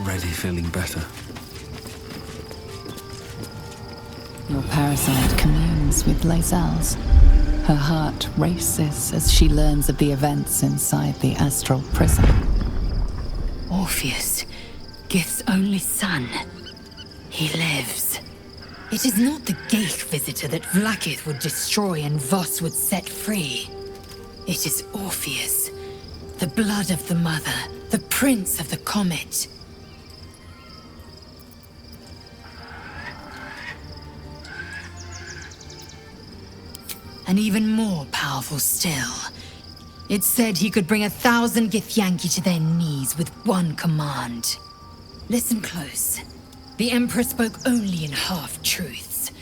already feeling better. Your parasite communes with Lae'zel's. Her heart races as she learns of the events inside the astral prison. Orpheus, Gith's only son. He lives. It is not the Geich visitor that Vlaakith would destroy and Voss would set free. It is Orpheus, the blood of the mother, the prince of the comet. And even more powerful still. It said he could bring 1,000 Githyanki to their knees with one command. Listen close. The Emperor spoke only in half-truths.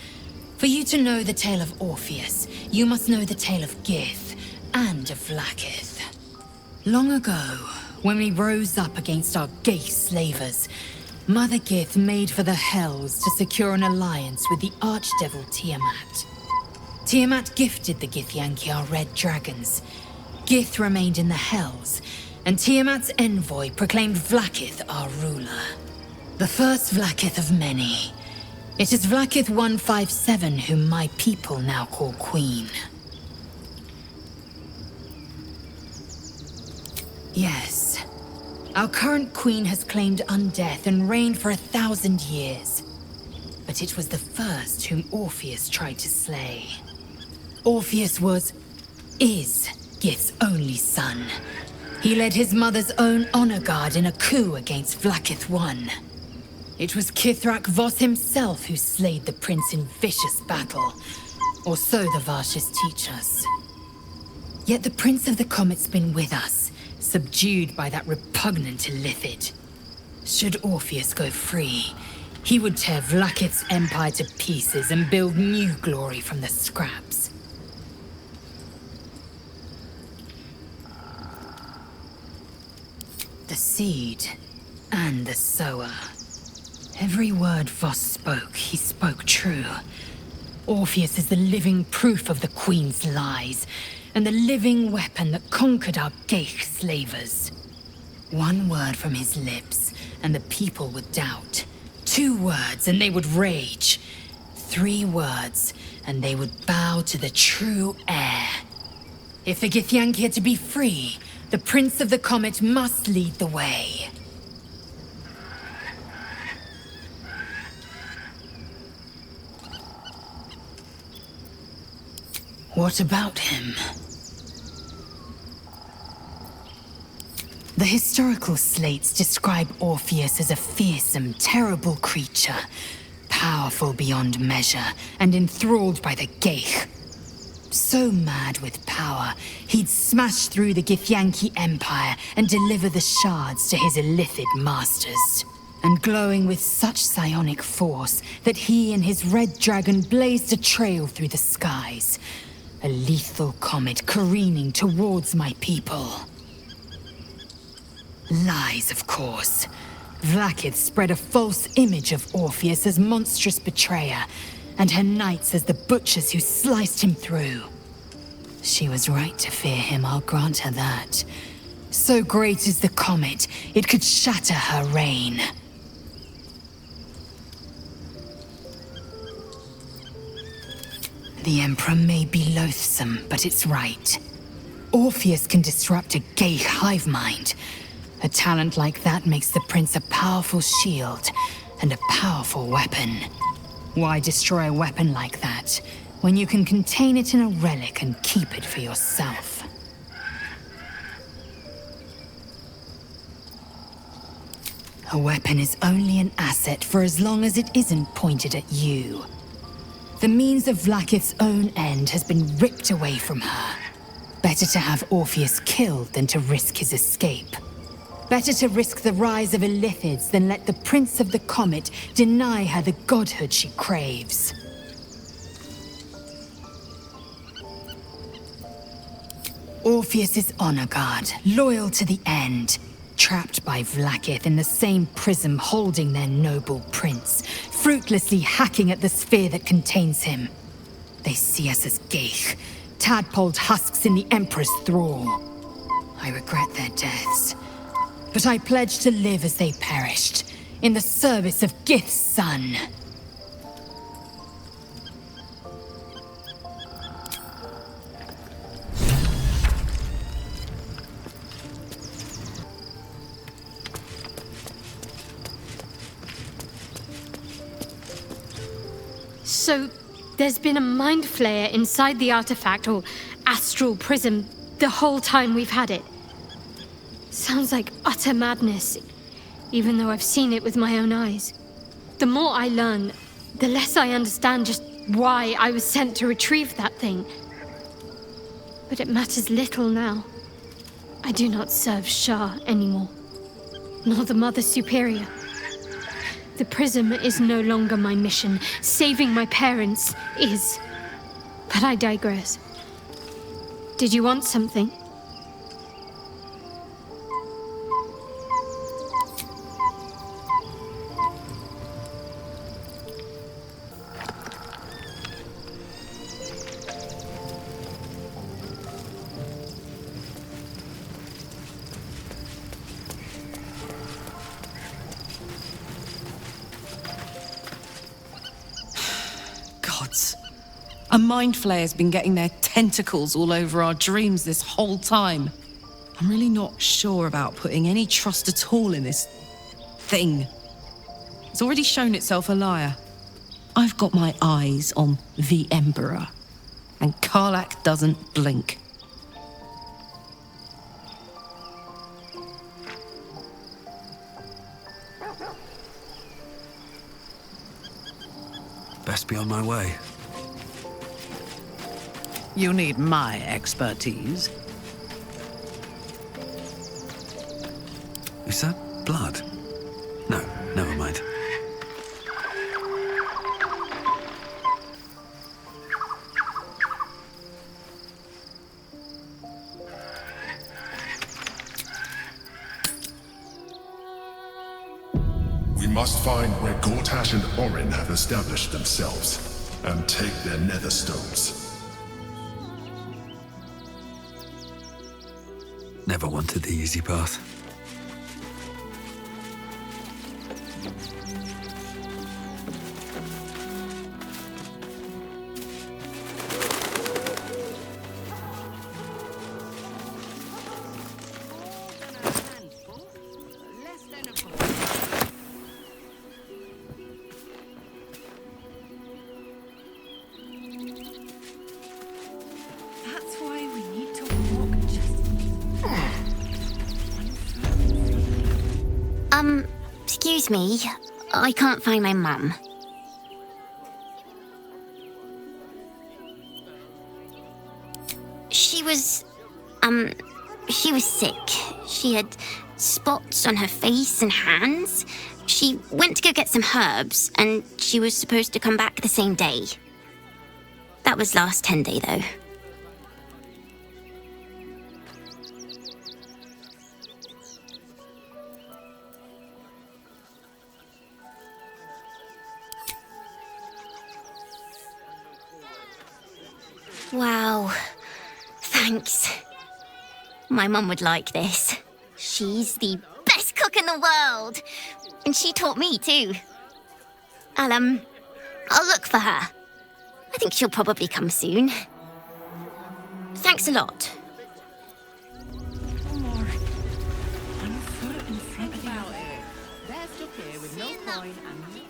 For you to know the tale of Orpheus, you must know the tale of Gith and of Vlaakith. Long ago, when we rose up against our Geich slavers, Mother Gith made for the Hells to secure an alliance with the Archdevil Tiamat. Tiamat gifted the Githyanki our red dragons. Gith remained in the Hells, and Tiamat's envoy proclaimed Vlaakith our ruler. The first Vlaakith of many. It is Vlaakith 157 whom my people now call Queen. Yes, our current queen has claimed undeath and reigned for 1,000 years. But it was the first whom Orpheus tried to slay. Orpheus is Gith's only son. He led his mother's own honor guard in a coup against Vlaakith I. It was Kithrak Voss himself who slayed the prince in vicious battle, or so the Varshas teach us. Yet the Prince of the Comet's been with us, subdued by that repugnant Illithid. Should Orpheus go free, he would tear Vlaakith's empire to pieces and build new glory from the scraps. The seed and the sower. Every word Voss spoke, he spoke true. Orpheus is the living proof of the Queen's lies, and the living weapon that conquered our Geich slavers. One word from his lips, and the people would doubt. 2 words, and they would rage. 3 words, and they would bow to the true heir. If the Githyanki are to be free, the Prince of the Comet must lead the way. What about him? The historical slates describe Orpheus as a fearsome, terrible creature, powerful beyond measure and enthralled by the Geich. So mad with power, he'd smash through the Githyanki Empire and deliver the shards to his Illithid masters. And glowing with such psionic force that he and his red dragon blazed a trail through the skies. A lethal comet careening towards my people. Lies, of course. Vlaakith spread a false image of Orpheus as monstrous betrayer, and her knights as the butchers who sliced him through. She was right to fear him, I'll grant her that. So great is the comet, it could shatter her reign. The Emperor may be loathsome, but it's right. Orpheus can disrupt a Geich hive mind. A talent like that makes the Prince a powerful shield and a powerful weapon. Why destroy a weapon like that, when you can contain it in a relic and keep it for yourself? A weapon is only an asset for as long as it isn't pointed at you. The means of Vlaakith's own end has been ripped away from her. Better to have Orpheus killed than to risk his escape. Better to risk the rise of Illithids than let the Prince of the Comet deny her the godhood she craves. Orpheus is honor guard, loyal to the end. Trapped by Vlaakith in the same prism holding their noble prince, fruitlessly hacking at the sphere that contains him. They see us as Geich, tadpoled husks in the Emperor's thrall. I regret their deaths, but I pledge to live as they perished, in the service of Gith's son. So, there's been a mind flayer inside the artifact, or astral prism, the whole time we've had it. Sounds like utter madness, even though I've seen it with my own eyes. The more I learn, the less I understand just why I was sent to retrieve that thing. But it matters little now. I do not serve Shah anymore, nor the Mother Superior. The prism is no longer my mission. Saving my parents is. But I digress. Did you want something? A mind flayer's been getting their tentacles all over our dreams this whole time. I'm really not sure about putting any trust at all in this thing. It's already shown itself a liar. I've got my eyes on the Emperor, and Karlach doesn't blink. Best be on my way. You need my expertise. Is that blood? No, never mind. We must find where Gortash and Orin have established themselves, and take their nether stones. Never wanted the easy path. Excuse me, I can't find my mum. She was sick. She had spots on her face and hands. She went to go get some herbs, and she was supposed to come back the same day. That was last 10-day, though. Wow. Thanks. My mum would like this. She's the best cook in the world. And she taught me too. I'll look for her. I think she'll probably come soon. Thanks a lot.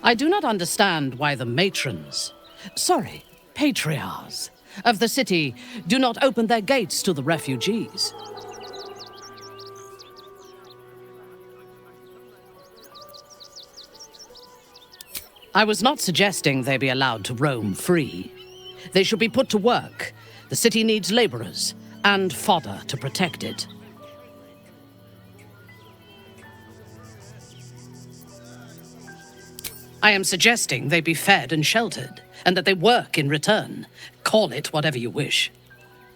I do not understand why the matrons, patriarchs of the city do not open their gates to the refugees. I was not suggesting they be allowed to roam free. They should be put to work. The city needs laborers and fodder to protect it. I am suggesting they be fed and sheltered, and that they work in return. Call it whatever you wish.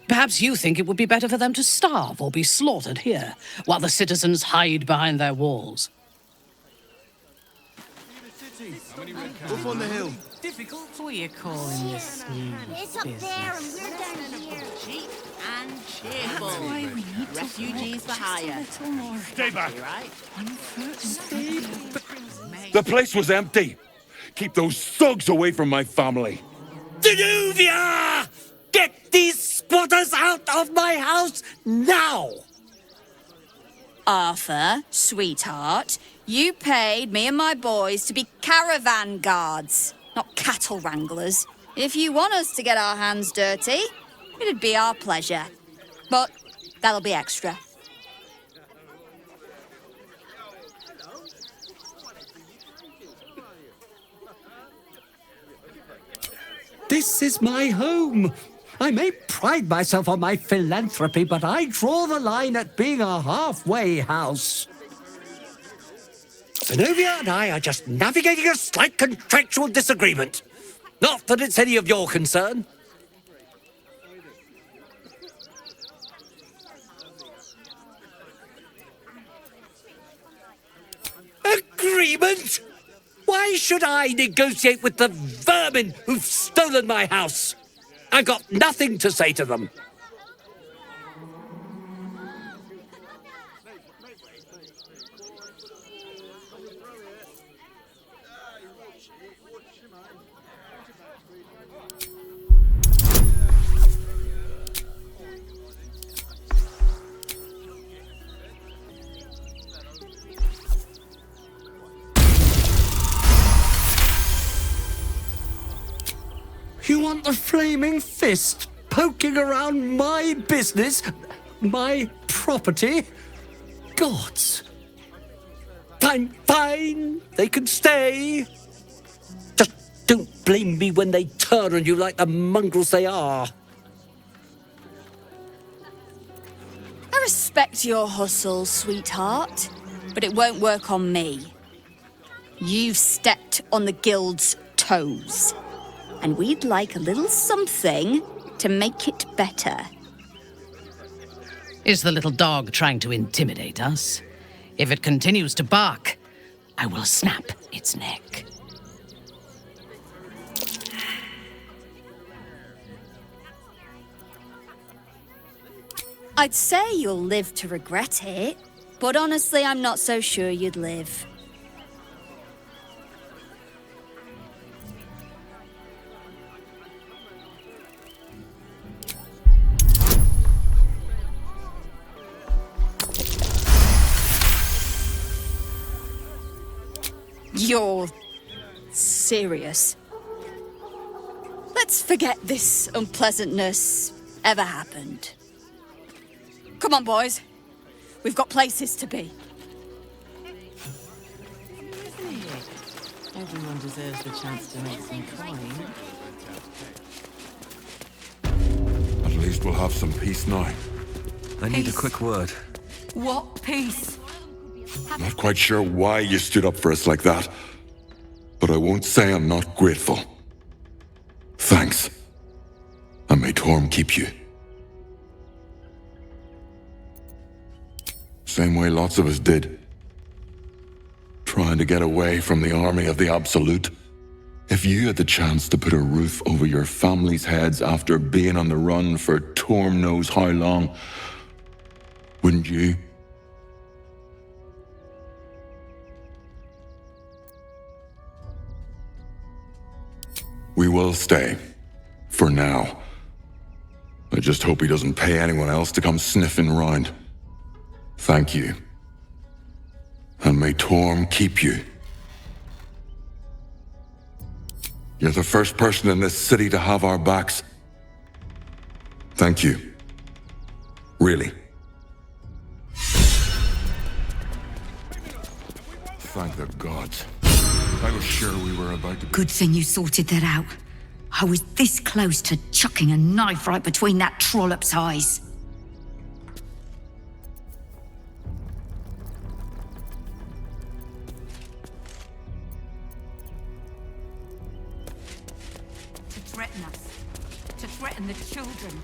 Perhaps you think it would be better for them to starve or be slaughtered here, while the citizens hide behind their walls. Up on the hill. Difficult for you calling this new It's up there and we're down here. cheap and cheerful. That's why we need Refugees to for hire. a little more. Stay back. Right? Stay back. May The place was empty. Keep those thugs away from my family. Danuvia! Get these squatters out of my house now! Arthur, sweetheart, you paid me and my boys to be caravan guards, not cattle wranglers. If you want us to get our hands dirty, it'd be our pleasure. But that'll be extra. This is my home. I may pride myself on my philanthropy, but I draw the line at being a halfway house. Zenobia and I are just navigating a slight contractual disagreement. Not that it's any of your concern. Agreement? Why should I negotiate with the vermin who've stolen my house? I've got nothing to say to them. You want the flaming fist poking around my business, my property? Gods. I'm fine. They can stay. Just don't blame me when they turn on you like the mongrels they are. I respect your hustle, sweetheart, but it won't work on me. You've stepped on the guild's toes. And we'd like a little something to make it better. Is the little dog trying to intimidate us? If it continues to bark, I will snap its neck. I'd say you'll live to regret it, but honestly, I'm not so sure you'd live. You're serious? Let's forget this unpleasantness ever happened. Come on, boys. We've got places to be. Everyone deserves the chance to make some coin. At least we'll have some peace now. I need a quick word. What peace? Not quite sure why you stood up for us like that, but I won't say I'm not grateful. Thanks. And may Torm keep you. Same way lots of us did. Trying to get away from the army of the Absolute. If you had the chance to put a roof over your family's heads after being on the run for Torm knows how long, wouldn't you? We will stay. For now. I just hope he doesn't pay anyone else to come sniffing round. Thank you. And may Torm keep you. You're the first person in this city to have our backs. Thank you. Really. Thank the gods. I was sure we were about to... Good thing you sorted that out. I was this close to chucking a knife right between that trollop's eyes. To threaten us. To threaten the children.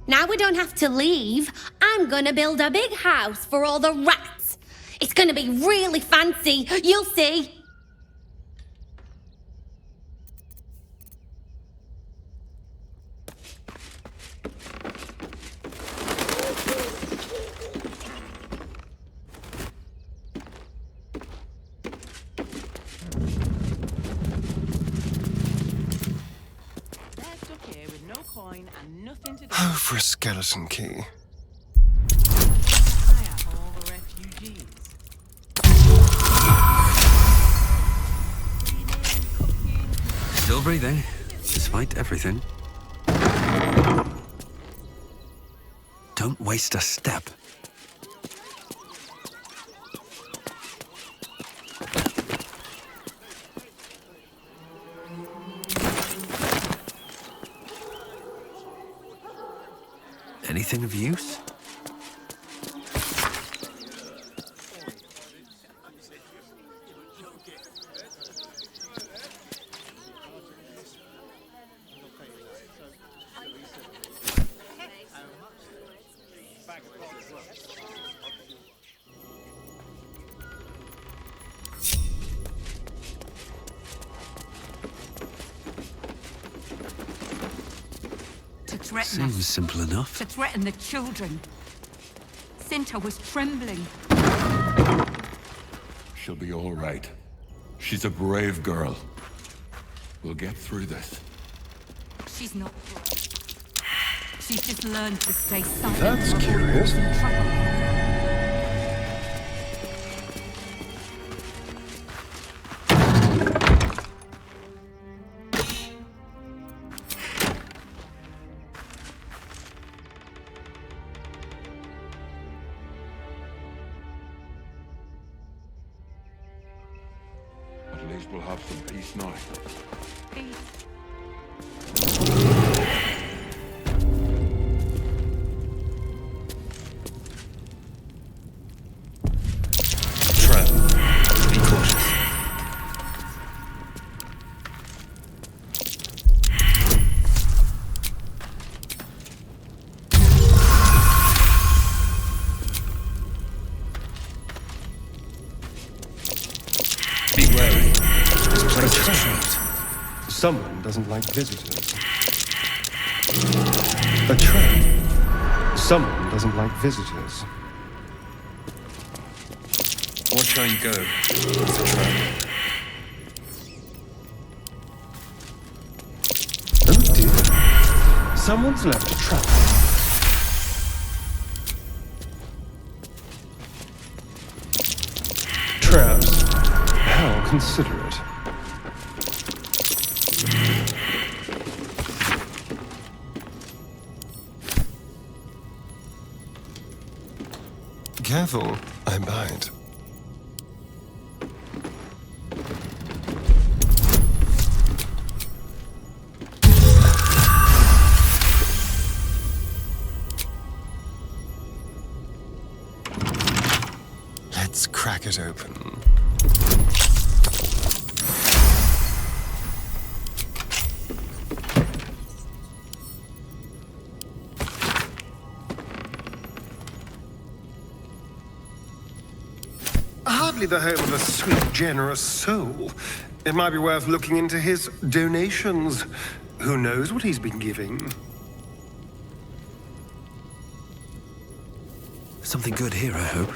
Now we don't have to leave. I'm gonna build a big house for all the rats. It's gonna be really fancy. You'll see. Oh, for a skeleton key. Still breathing, despite everything. Don't waste a step. Anything of use? Seems simple enough. To threaten the children. Cinta was trembling. She'll be all right. She's a brave girl. We'll get through this. She's not. She's just learned to stay silent. That's curious. At least we'll have some peace now. Trap. Be cautious. Be wary. This place is trapped. Someone doesn't like visitors. A trap. Someone doesn't like visitors. Watch how you go. It's a trap. Oh dear. Someone's left a trap. Traps. How considerate. Careful, I bite. Let's crack it open. Hardly the home of a sweet, generous soul. It might be worth looking into his donations. Who knows what he's been giving? Something good here, I hope.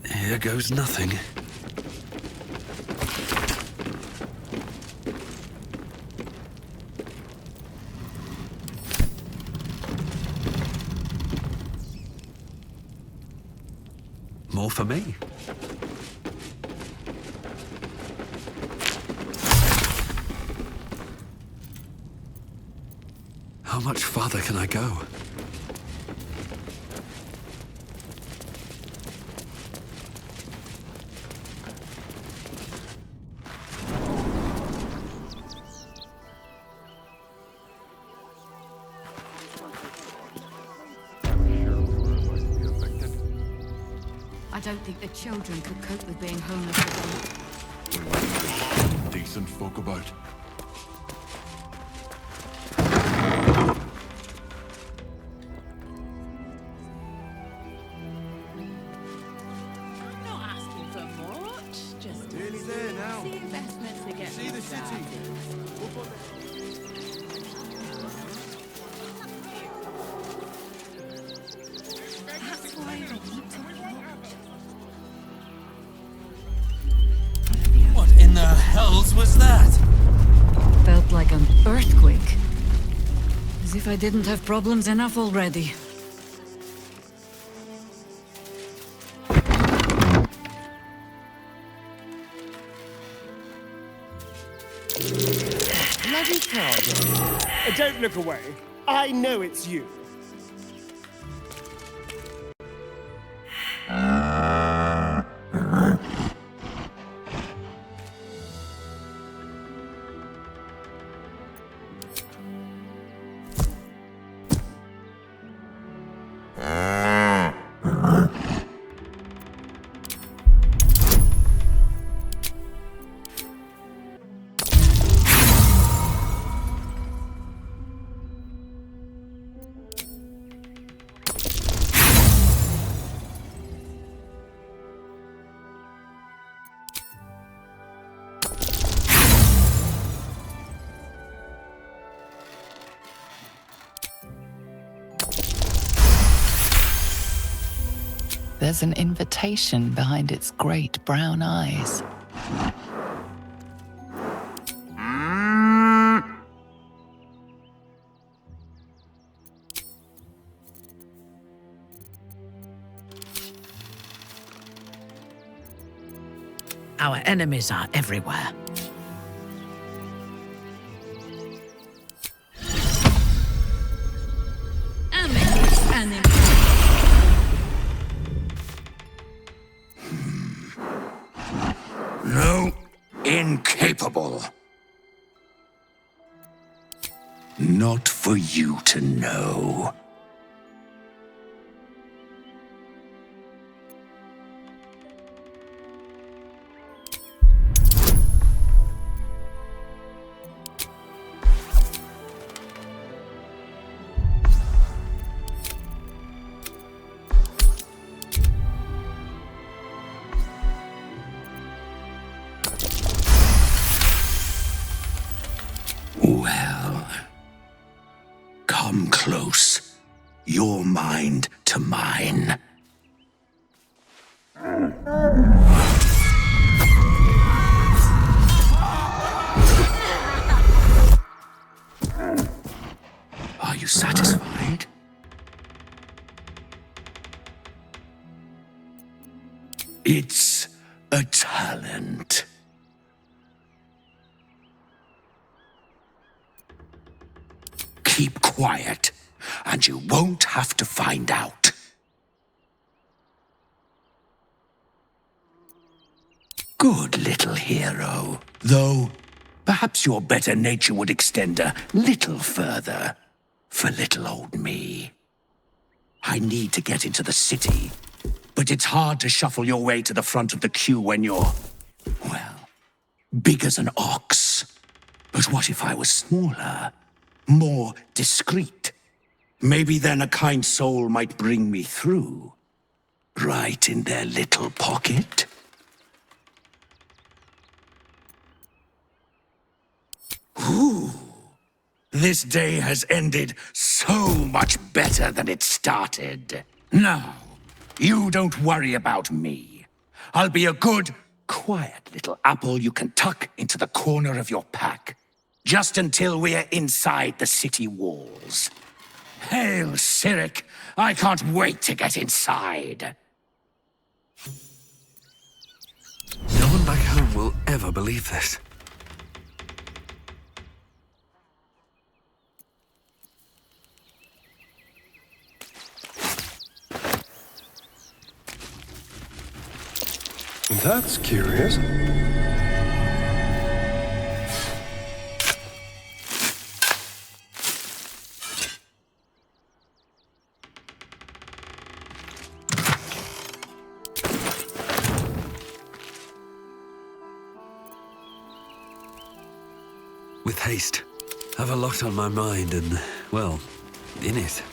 Here goes nothing. More for me. How much farther can I go? I don't think the children could cope with being homeless again. Decent folk about. Nearly there now. See the city. That's why they keep talking. What in the hells was that? Felt like an earthquake. As if I didn't have problems enough already. Bloody card. Don't look away. I know it's you. There's an invitation behind its great brown eyes. Our enemies are everywhere. No, incapable. Not for you to know. Well, come close. Your mind to mine. Are you satisfied? It's a talent. Keep quiet, and you won't have to find out. Good little hero. Though, perhaps your better nature would extend a little further for little old me. I need to get into the city, but it's hard to shuffle your way to the front of the queue when you're, well, big as an ox. But what if I was smaller? More discreet. Maybe then a kind soul might bring me through. Right in their little pocket. Ooh. This day has ended so much better than it started. Now, you don't worry about me. I'll be a good, quiet little apple you can tuck into the corner of your pack. Just until we're inside the city walls. Hail, Cyric! I can't wait to get inside. No one back home will ever believe this. That's curious. with haste. I've a lot on my mind and, well, in it.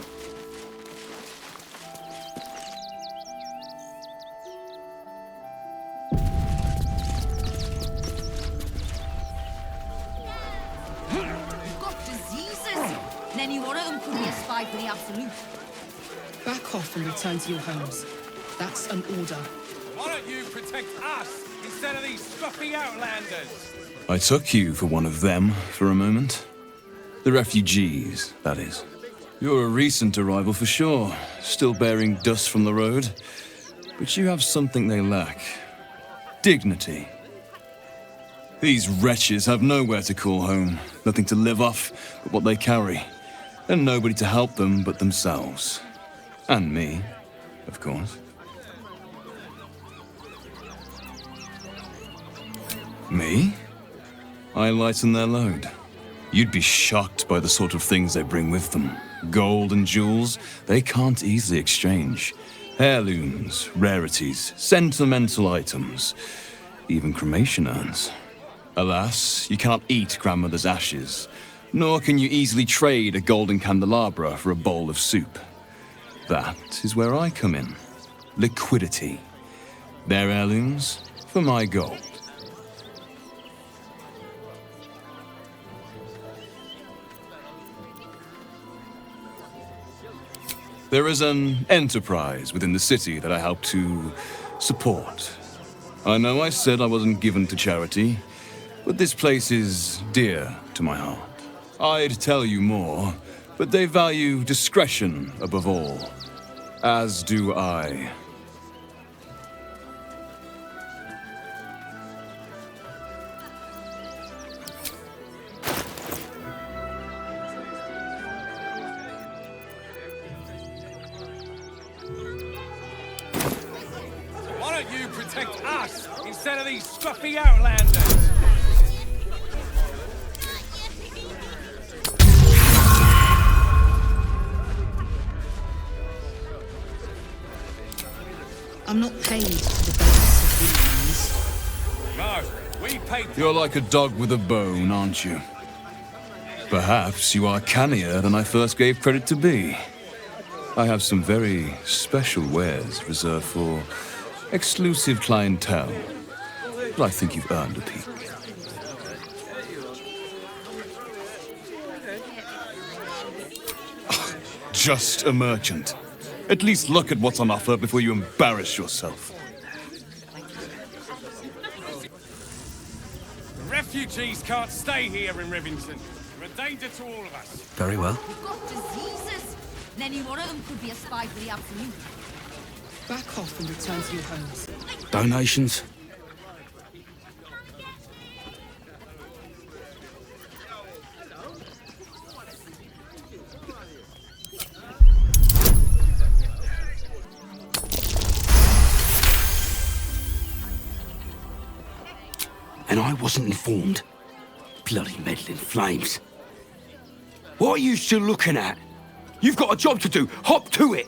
You've got diseases. And any one of them could be a spy for the Absolute. Back off and return to your homes. That's an order. Why don't you protect us instead of these scruffy outlanders? I took you for one of them for a moment. The refugees, that is. You're a recent arrival for sure, still bearing dust from the road. But you have something they lack. Dignity. These wretches have nowhere to call home, nothing to live off but what they carry, and nobody to help them but themselves. And me, of course. Me? I lighten their load. You'd be shocked by the sort of things they bring with them. Gold and jewels, they can't easily exchange. Heirlooms, rarities, sentimental items, even cremation urns. Alas, you can't eat grandmother's ashes, nor can you easily trade a golden candelabra for a bowl of soup. That is where I come in. Liquidity. Their heirlooms for my gold. There is an enterprise within the city that I help to support. I know I said I wasn't given to charity, but this place is dear to my heart. I'd tell you more, but they value discretion above all. As do I. Why don't you protect us instead of these scruffy outlanders? I'm not paid for the bones of No, we paid. You're like a dog with a bone, aren't you? Perhaps you are cannier than I first gave credit to be. I have some very special wares reserved for exclusive clientele, but I think you've earned a peek. Oh, just a merchant. At least look at what's on offer before you embarrass yourself. The refugees can't stay here in Rivington. They're a danger to all of us. Very well. You've got diseases. And any one of them could be a spy for the Absolute. Back off and return to your homes. Donations? And I wasn't informed. Bloody meddling flames. What are you still looking at? You've got a job to do. Hop to it.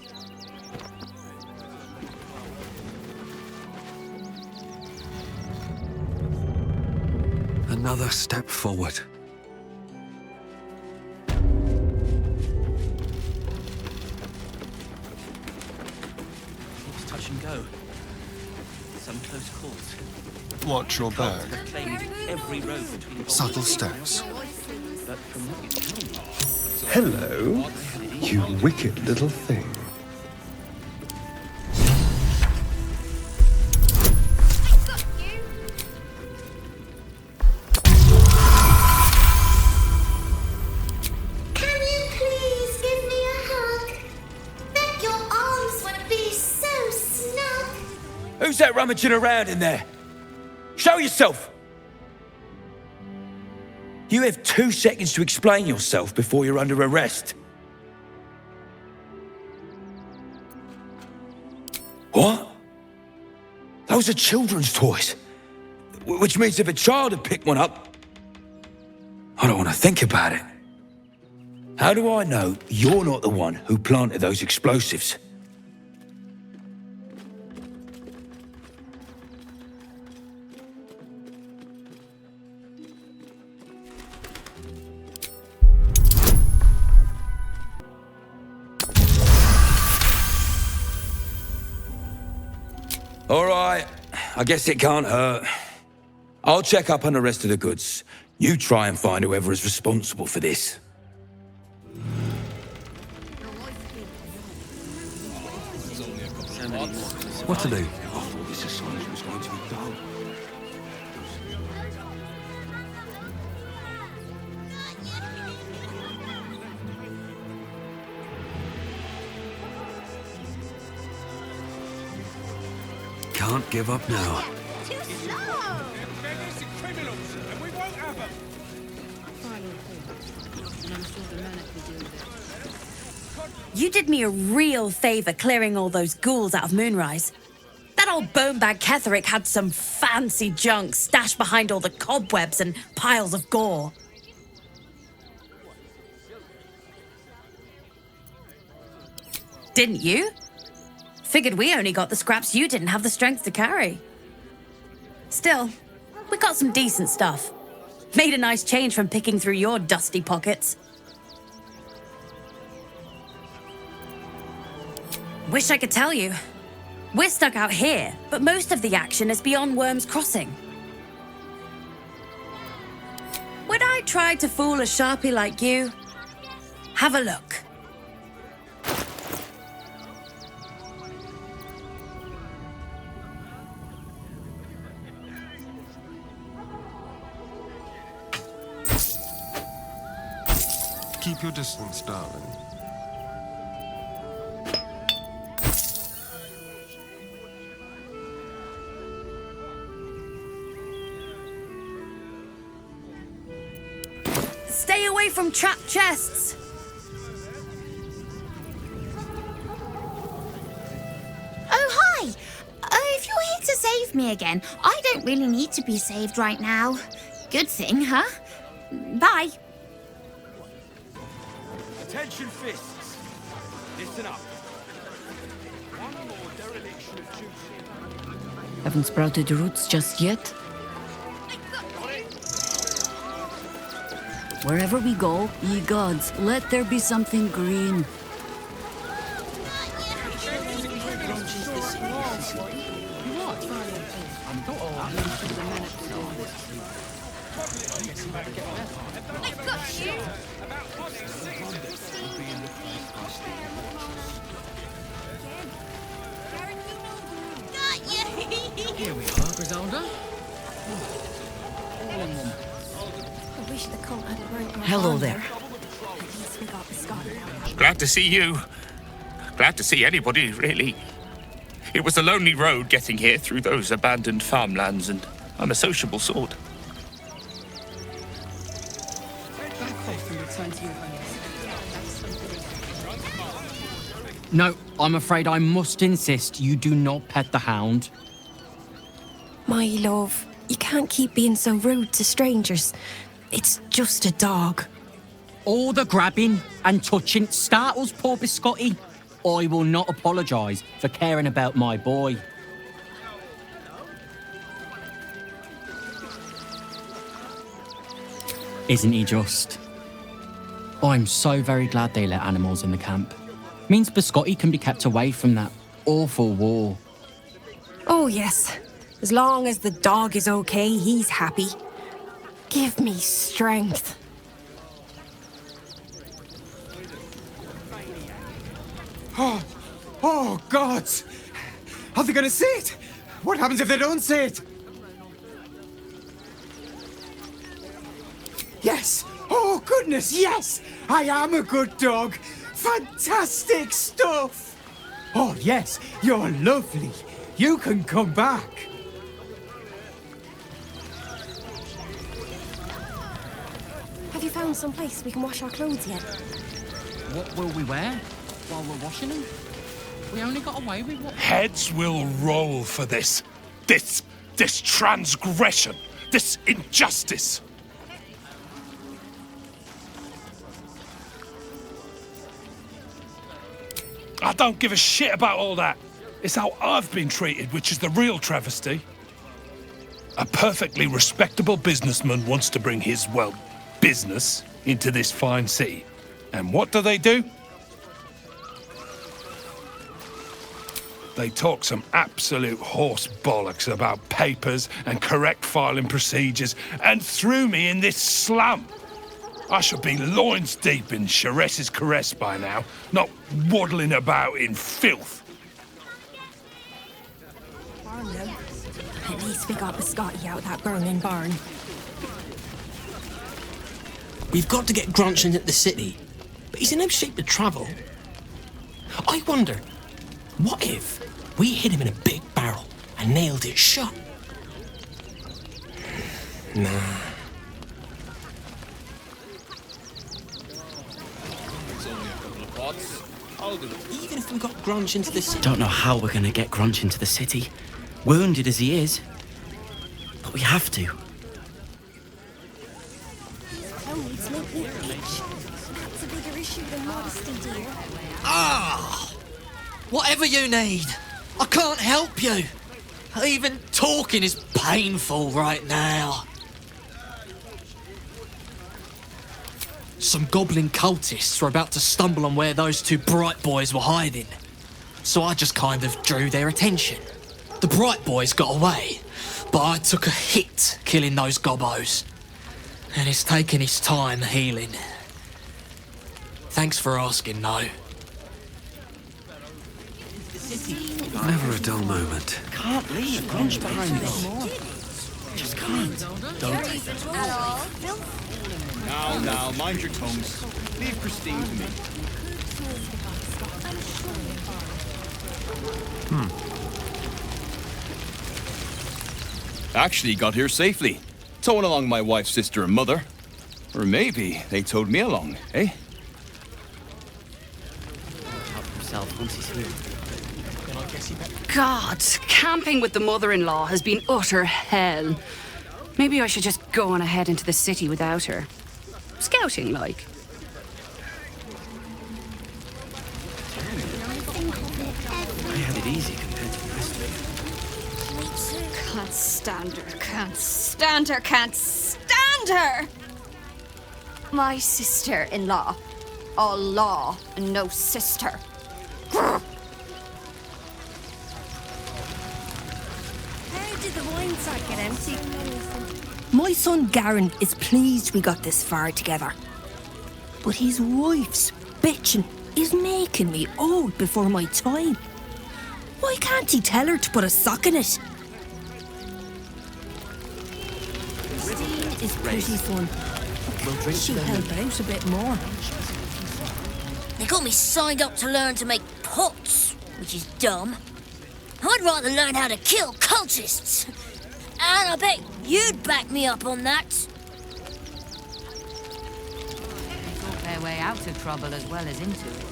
Another step forward. It's touch and go. Some close calls. Watch your back. Claimed every road between Subtle steps. But from what you tell me, Hello, you wicked little thing. Can you please give me a hug? Bet your arms would be so snug. Who's that rummaging around in there? Show yourself! You have 2 seconds to explain yourself before you're under arrest. What? Those are children's toys. Which means if a child had picked one up, I don't want to think about it. How do I know you're not the one who planted those explosives? All right. I guess it can't hurt. I'll check up on the rest of the goods. You try and find whoever is responsible for this. What to do? Can't give up now. You did me a real favor clearing all those ghouls out of Moonrise. That old bonebag Ketherick had some fancy junk stashed behind all the cobwebs and piles of gore. Didn't you? Figured we only got the scraps you didn't have the strength to carry. Still, we got some decent stuff. Made a nice change from picking through your dusty pockets. Wish I could tell you. We're stuck out here, but most of the action is beyond Worm's Crossing. Would I try to fool a sharpie like you? Have a look. Keep your distance, darling. Stay away from trapped chests. Oh, hi! If you're here to save me again, I don't really need to be saved right now. Good thing, huh? Bye. Attention fists! Listen up. One more dereliction of duty. Haven't sprouted roots just yet. Wherever we go, ye gods, let there be something green. Here we are, Griselda. I wish the cult had broken my Hello arm there. At least we got the scar now. Glad to see you. Glad to see anybody, really. It was a lonely road getting here through those abandoned farmlands, and I'm a sociable sort. Back off and return to your homes. No, I'm afraid I must insist you do not pet the hound. My love, you can't keep being so rude to strangers. It's just a dog. All the grabbing and touching startles poor Biscotti. I will not apologise for caring about my boy. Isn't he just? I'm so very glad they let animals in the camp. Means Biscotti can be kept away from that awful war. Oh, yes. As long as the dog is okay, he's happy. Give me strength. Oh, God! Are they gonna see it? What happens if they don't see it? Yes! Oh, goodness, yes! I am a good dog! Fantastic stuff! Oh, yes, you're lovely. You can come back. Have you found some place we can wash our clothes yet? What will we wear while we're washing them? We only got away with what? Heads will roll for this. This transgression. This injustice. I don't give a shit about all that. It's how I've been treated, which is the real travesty. A perfectly respectable businessman wants to bring his, well, business into this fine city. And what do? They talk some absolute horse bollocks about papers and correct filing procedures and threw me in this slump. I should be loins deep in Sharess's caress by now, not waddling about in filth. At least we got Biscotti out of that burning barn. We've got to get Grunch into the city, but he's in no shape to travel. I wonder, what if we hid him in a big barrel and nailed it shut? Nah. It's only a couple of pots. I'll do it. Even if we got Grunch into the city... Don't know how we're going to get Grunch into the city. Wounded as he is. But we have to. Oh, it's making me itch. That's a bigger issue than modesty, dear. Ah! Whatever you need. I can't help you. Even talking is painful right now. Some goblin cultists were about to stumble on where those two bright boys were hiding. So I just kind of drew their attention. The bright boys got away, but I took a hit killing those gobbos. And it's taken its time healing. Thanks for asking, though. Never a dull moment. Can't leave Grunch behind me. Just can't. Don't take that. Now, mind your tongues. Leave Christine to me. Actually got here safely. Towing along my wife's sister and mother. Or maybe they towed me along, eh? Help himself once he's here. God, camping with the mother-in-law has been utter hell. Maybe I should just go on ahead into the city without her. Scouting, like. I had it easy compared to the rest of you. Can't stand her, can't stand her, can't stand her! My sister-in-law. All law and no sister. Grr. How did the wine sack get empty? My son Garen is pleased we got this far together. But his wife's bitching is making me old before my time. Why can't he tell her to put a sock in it? Christine is pretty fun. She'll help out a bit more. They got me signed up to learn to make pots, which is dumb. I'd rather learn how to kill cultists. And I bet you'd back me up on that. They thought their way out of trouble as well as into it.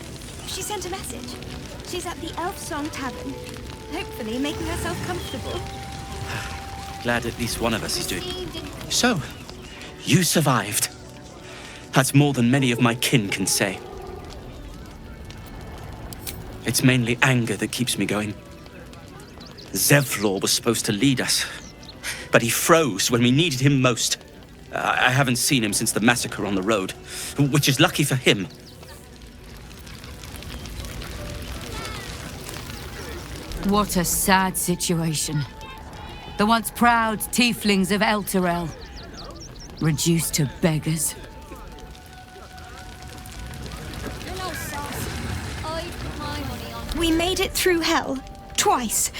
She sent a message. She's at the Elf Song Tavern, hopefully making herself comfortable. Glad at least one of us is doing. So, you survived. That's more than many of my kin can say. It's mainly anger that keeps me going. Zevlor was supposed to lead us, but he froze when we needed him most. I haven't seen him since the massacre on the road, which is lucky for him. What a sad situation. The once proud tieflings of Elturel, reduced to beggars. We made it through hell, twice.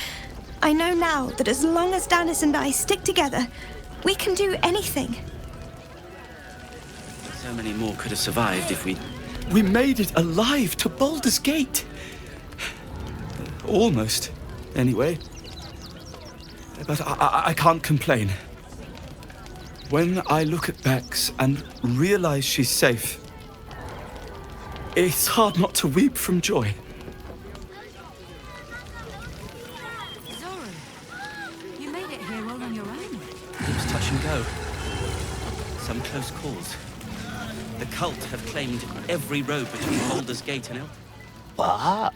I know now that as long as Danis and I stick together, we can do anything. So many more could have survived if we... We made it alive to Baldur's Gate. Almost, anyway. But I can't complain. When I look at Bex and realize she's safe, it's hard not to weep from joy. You made it here all on your own. It was touch and go. Some close calls. The cult have claimed every road between Baldur's Gate and What?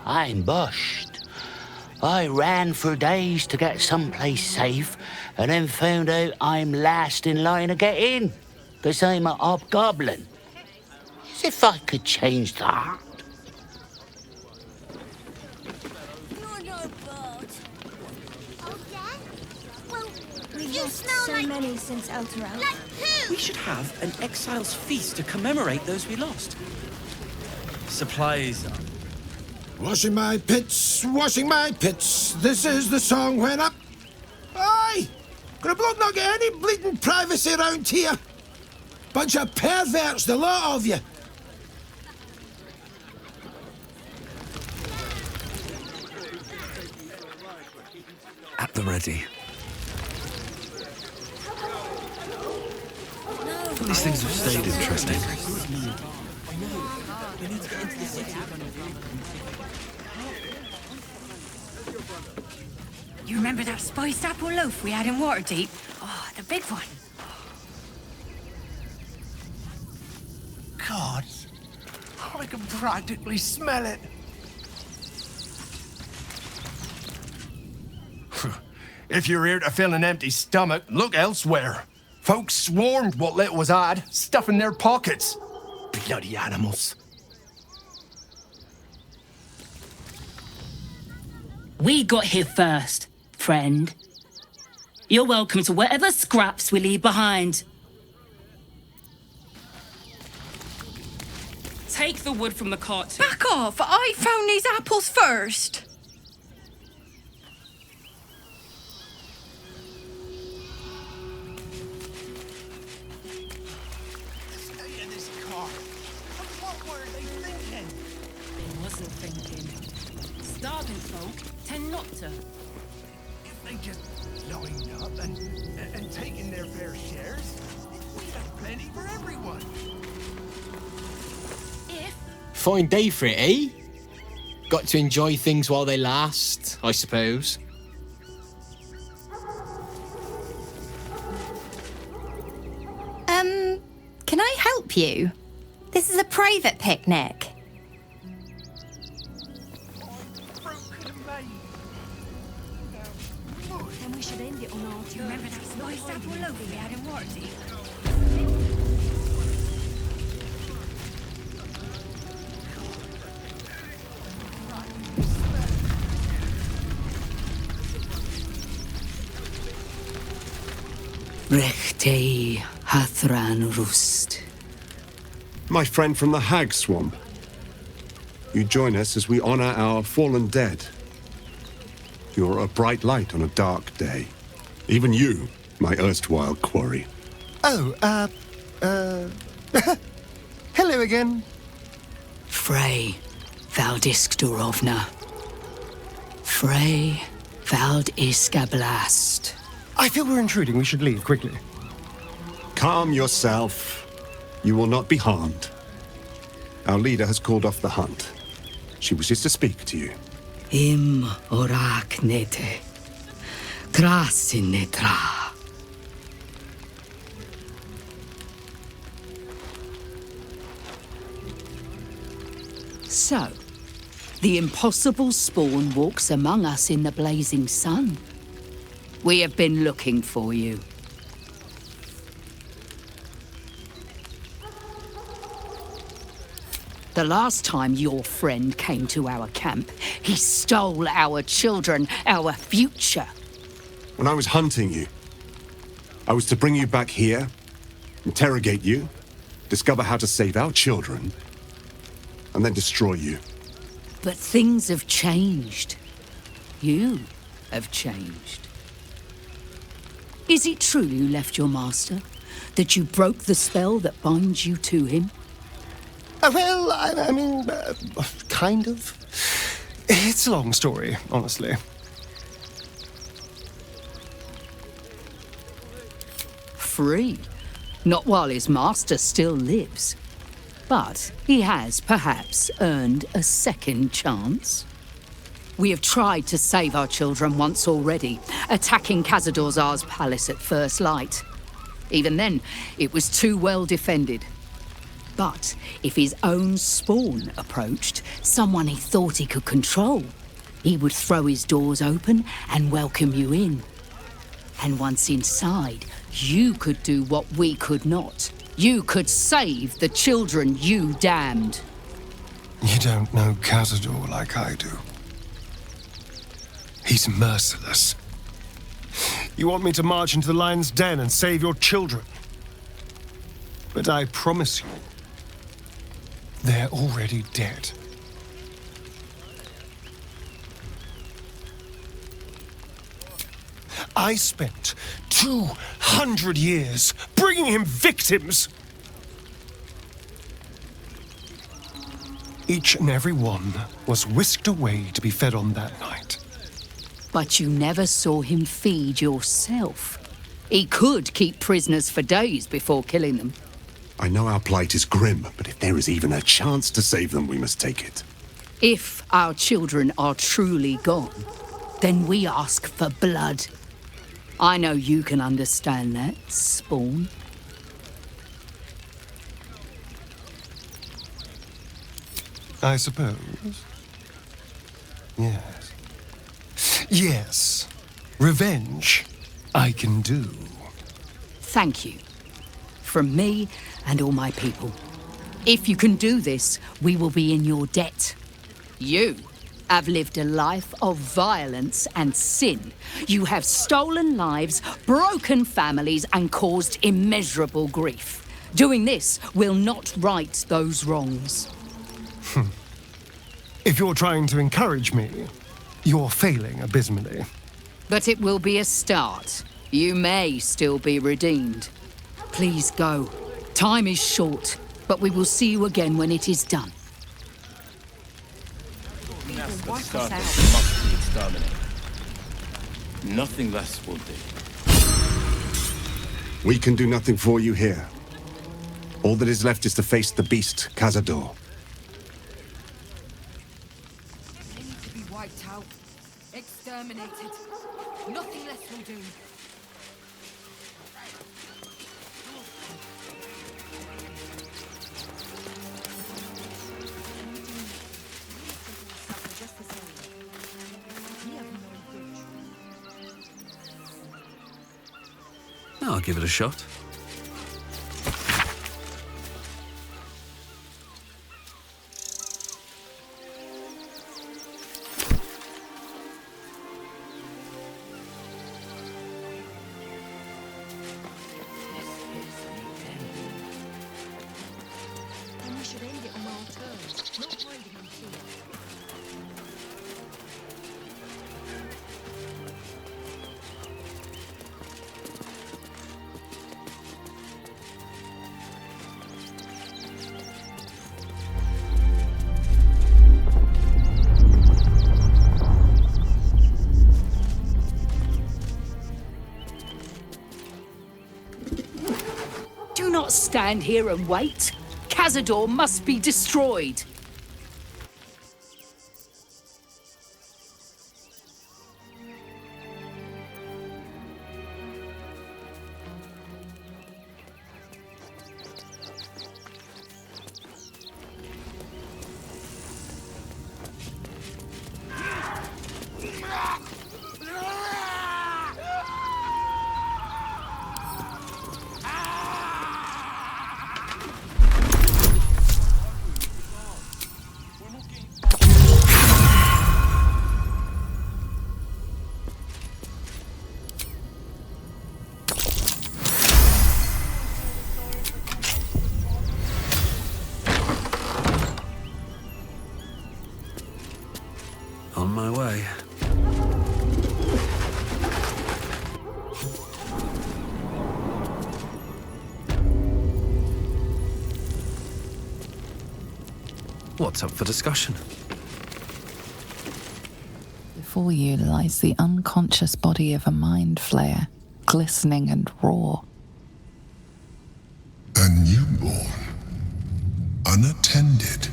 I'm bushed. I ran for days to get someplace safe and then found out I'm last in line to get in, because I'm a hobgoblin. As if I could change that. no god. Oh, yeah? Well, We've you lost smell so like... many since Elturel. Like who? We should have an exile's feast to commemorate those we lost. Supplies. Washing my pits, washing my pits. This is the song when up. Aye! Gonna bloke not get any bleeding privacy around here. Bunch of perverts, the lot of you. At the ready. These things have stayed interesting. You remember that spiced apple loaf we had in Waterdeep? Oh, the big one. God, I can practically smell it. If you're here to fill an empty stomach, look elsewhere. Folks swarmed what little was had, stuffing their pockets. Bloody animals. We got here first, friend. You're welcome to whatever scraps we leave behind. Take the wood from the cart too. Back off! I found these apples first. Stay in this car. What were they thinking? They wasn't thinking. Starving folk tend not to. If they just lined up and taken their fair shares, we'd have plenty for everyone. Fine day for it, eh? Got to enjoy things while they last, I suppose. Can I help you? This is a private picnic. Then we should end it on our terms. Remember that spiced apple loaf we had in Waterdeep? Rechtei Hathran Rust. My friend from the Hag Swamp. You join us as we honor our fallen dead. You're a bright light on a dark day. Even you, my erstwhile quarry. Oh, hello again. Frey Valdiskdorovna. Frey Valdiskablast. I feel we're intruding. We should leave quickly. Calm yourself. You will not be harmed. Our leader has called off the hunt. She wishes to speak to you. Im orak nete. Krasin netra. So, the impossible spawn walks among us in the blazing sun. We have been looking for you. The last time your friend came to our camp, he stole our children, our future. When I was hunting you, I was to bring you back here, interrogate you, discover how to save our children, and then destroy you. But things have changed. You have changed. Is it true you left your master? That you broke the spell that binds you to him? Well, I mean, kind of. It's a long story, honestly. Free. Not while his master still lives. But he has, perhaps, earned a second chance. We have tried to save our children once already, attacking Khazad-dûr'Zar's palace at first light. Even then, it was too well defended. But if his own spawn approached, someone he thought he could control, he would throw his doors open and welcome you in. And once inside, you could do what we could not. You could save the children you damned. You don't know Khazad-dûr like I do. He's merciless. You want me to march into the lion's den and save your children? But I promise you, they're already dead. I spent 200 years bringing him victims. Each and every one was whisked away to be fed on that night. But you never saw him feed yourself. He could keep prisoners for days before killing them. I know our plight is grim, but if there is even a chance to save them, we must take it. If our children are truly gone, then we ask for blood. I know you can understand that, Spawn. I suppose. Yes. Yes. Revenge, I can do. Thank you. From me and all my people. If you can do this, we will be in your debt. You have lived a life of violence and sin. You have stolen lives, broken families, and caused immeasurable grief. Doing this will not right those wrongs. If you're trying to encourage me, you're failing abysmally. But it will be a start. You may still be redeemed. Please go. Time is short, but we will see you again when it is done. Must be exterminated. Nothing less will do. We can do nothing for you here. All that is left is to face the beast, Cazador. They need to be wiped out. Exterminated. Nothing less will do. I'll give it a shot. And we should end it on our terms, not hiding in fear. Do not stand here and wait. Cazador must be destroyed. On my way. What's up for discussion? Before you lies the unconscious body of a mind flayer, glistening and raw. A newborn. Unattended.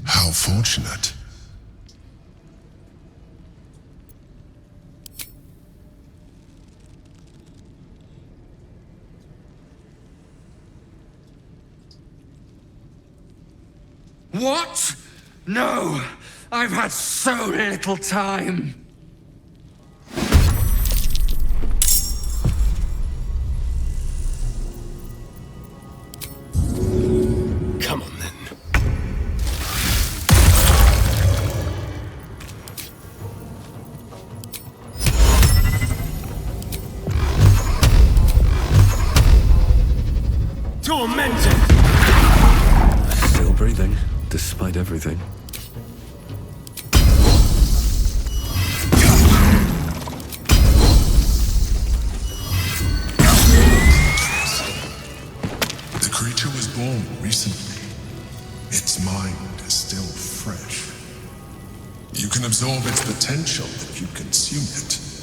How fortunate. What? No! I've had so little time! Come on, then. You can absorb its potential if you consume it.